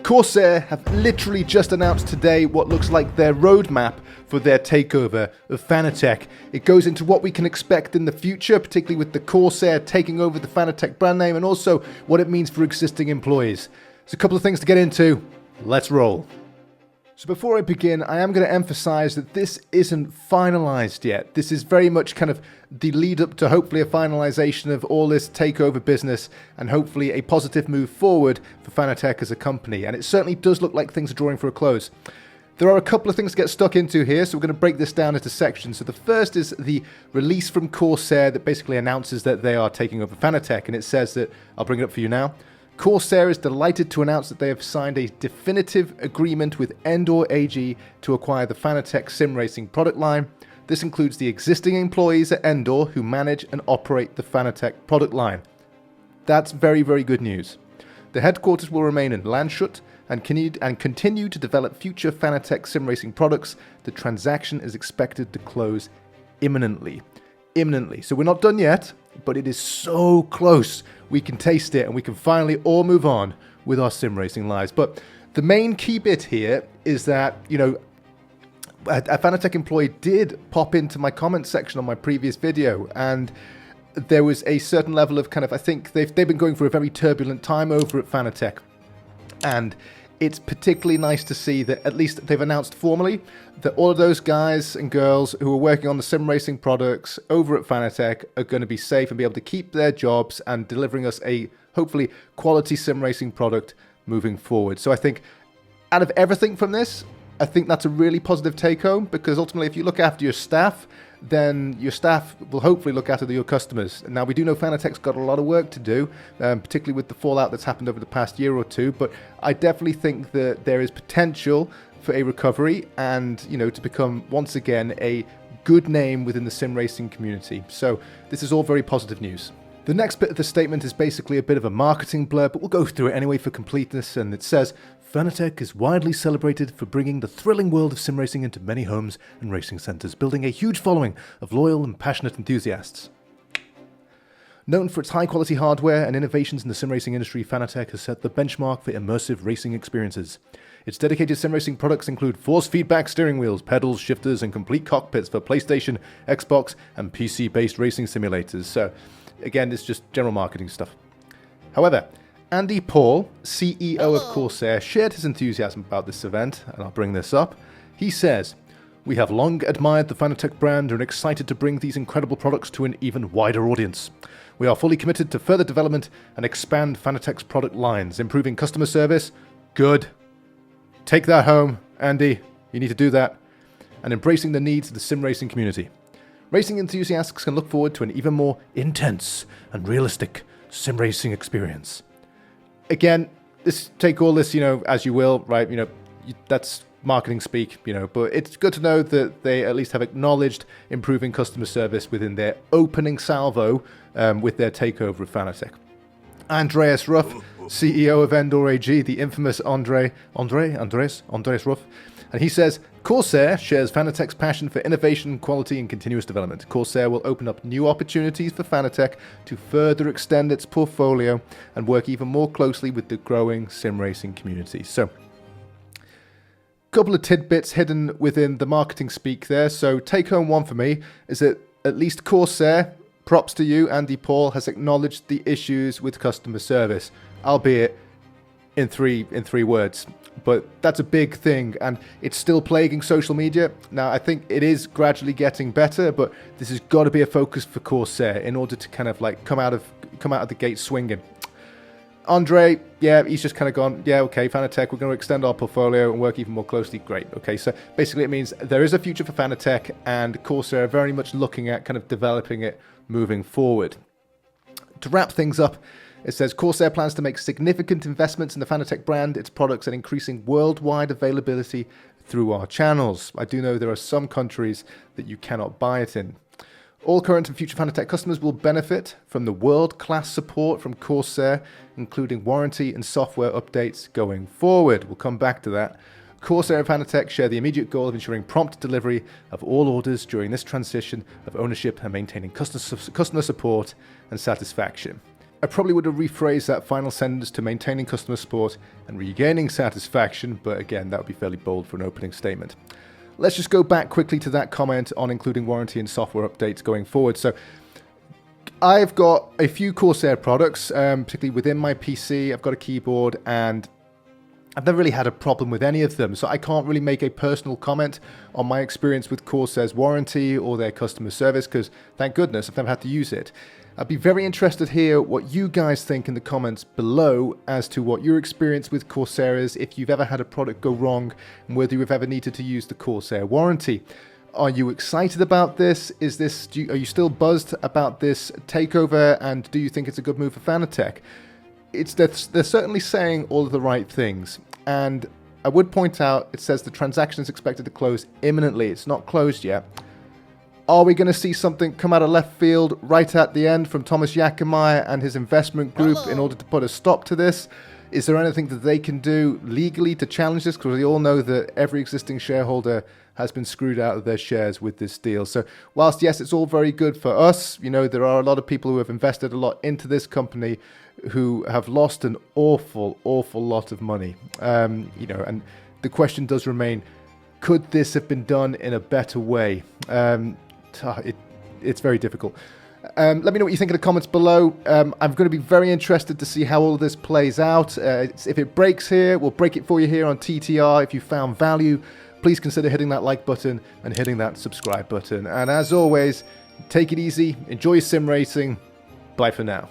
Corsair have literally just announced today what looks like their roadmap for their takeover of FANATEC. It goes into what we can expect in the future, particularly with the Corsair taking over the FANATEC brand name, and also what it means for existing employees. There's a couple of things to get into. Let's roll. So before I begin, I am going to emphasize that this isn't finalized yet. This is very much kind of the lead up to hopefully a finalization of all this takeover business and hopefully a positive move forward for FANATEC as a company. And it certainly does look like things are drawing for a close. There are a couple of things to get stuck into here, so we're going to break this down into sections. So the first is the release from Corsair that basically announces that they are taking over FANATEC, and it says that, I'll bring it up for you now, Corsair is delighted to announce that they have signed a definitive agreement with Endor AG to acquire the FANATEC simracing product line. This includes the existing employees at Endor who manage and operate the FANATEC product line. That's very, very good news. The headquarters will remain in Landshut and continue to develop future FANATEC simracing products. The transaction is expected to close imminently. So we're not done yet, but it is so close. We can taste it and we can finally all move on with our sim racing lives. But the main key bit here is that, you know, a FANATEC employee did pop into my comment section on my previous video, and there was a certain level of kind of, I think they've been going through a very turbulent time over at FANATEC. And it's particularly nice to see that at least they've announced formally that all of those guys and girls who are working on the sim racing products over at FANATEC are going to be safe and be able to keep their jobs and delivering us a hopefully quality sim racing product moving forward. So I think out of everything from this, I think that's a really positive take home, because ultimately if you look after your staff, then your staff will hopefully look after your customers. Now, we do know FANATEC's got a lot of work to do, particularly with the fallout that's happened over the past year or two, but I definitely think that there is potential for a recovery and, you know, to become once again a good name within the sim racing community. So this is all very positive news. The next bit of the statement is basically a bit of a marketing blurb, but we'll go through it anyway for completeness, and it says, FANATEC is widely celebrated for bringing the thrilling world of sim racing into many homes and racing centres, building a huge following of loyal and passionate enthusiasts. Known for its high-quality hardware and innovations in the sim racing industry, FANATEC has set the benchmark for immersive racing experiences. Its dedicated sim racing products include force feedback steering wheels, pedals, shifters, and complete cockpits for PlayStation, Xbox, and PC-based racing simulators. So, again, it's just general marketing stuff. However, Andy Paul, CEO of Corsair, shared his enthusiasm about this event, and I'll bring this up. He says, "We have long admired the FANATEC brand and are excited to bring these incredible products to an even wider audience. We are fully committed to further development and expand FANATEC's product lines, improving customer service." Good. Take that home, Andy. You need to do that. And embracing the needs of the sim racing community. Racing enthusiasts can look forward to an even more intense and realistic sim racing experience. Again, take all this, you know, as you will, right? You know, that's marketing speak, you know, but it's good to know that they at least have acknowledged improving customer service within their opening salvo with their takeover of FANATEC. Andreas Ruff, CEO of Endor AG, the infamous Andreas Ruff, and he says, Corsair shares FANATEC's passion for innovation, quality, and continuous development. Corsair will open up new opportunities for FANATEC to further extend its portfolio and work even more closely with the growing sim racing community. So, a couple of tidbits hidden within the marketing speak there. So, take home one for me is that at least Corsair, props to you, Andy Paul, has acknowledged the issues with customer service, albeit in three words. But that's a big thing, and it's still plaguing social media. Now, I think it is gradually getting better, but this has got to be a focus for Corsair in order to kind of like come out of the gate swinging. Andre, yeah, he's just kind of gone, yeah, okay, FANATEC, we're going to extend our portfolio and work even more closely. Great. Okay, so basically it means there is a future for FANATEC, and Corsair are very much looking at kind of developing it moving forward. To wrap things up, it says Corsair plans to make significant investments in the FANATEC brand, its products, and increasing worldwide availability through our channels. I do know there are some countries that you cannot buy it in. All current and future FANATEC customers will benefit from the world-class support from Corsair, including warranty and software updates going forward. We'll come back to that. Corsair and FANATEC share the immediate goal of ensuring prompt delivery of all orders during this transition of ownership and maintaining customer support and satisfaction. I probably would have rephrased that final sentence to maintaining customer support and regaining satisfaction, but again, that would be fairly bold for an opening statement. Let's just go back quickly to that comment on including warranty and software updates going forward. So I've got a few Corsair products, particularly within my PC. I've got a keyboard, and I've never really had a problem with any of them, so I can't really make a personal comment on my experience with Corsair's warranty or their customer service, because thank goodness I've never had to use it. I'd be very interested to hear what you guys think in the comments below as to what your experience with Corsair is, if you've ever had a product go wrong, and whether you've ever needed to use the Corsair warranty. Are you excited about this? Are you still buzzed about this takeover, and do you think it's a good move for FANATEC? They're certainly saying all of the right things, and I would point out it says the transaction is expected to close imminently. It's not closed yet. Are we going to see something come out of left field right at the end from Thomas Yakemeyer and his investment group in order to put a stop to this? Is there anything that they can do legally to challenge this? Because we all know that every existing shareholder has been screwed out of their shares with this deal. So whilst, yes, it's all very good for us, you know, there are a lot of people who have invested a lot into this company who have lost an awful lot of money. You know, and the question does remain, could this have been done in a better way? It's very difficult. Let me know what you think in the comments below. I'm going to be very interested to see how all of this plays out. If it breaks here, we'll break it for you here on TTR. If you found value, please consider hitting that like button and hitting that subscribe button. And as always, take it easy, enjoy your sim racing. Bye for now.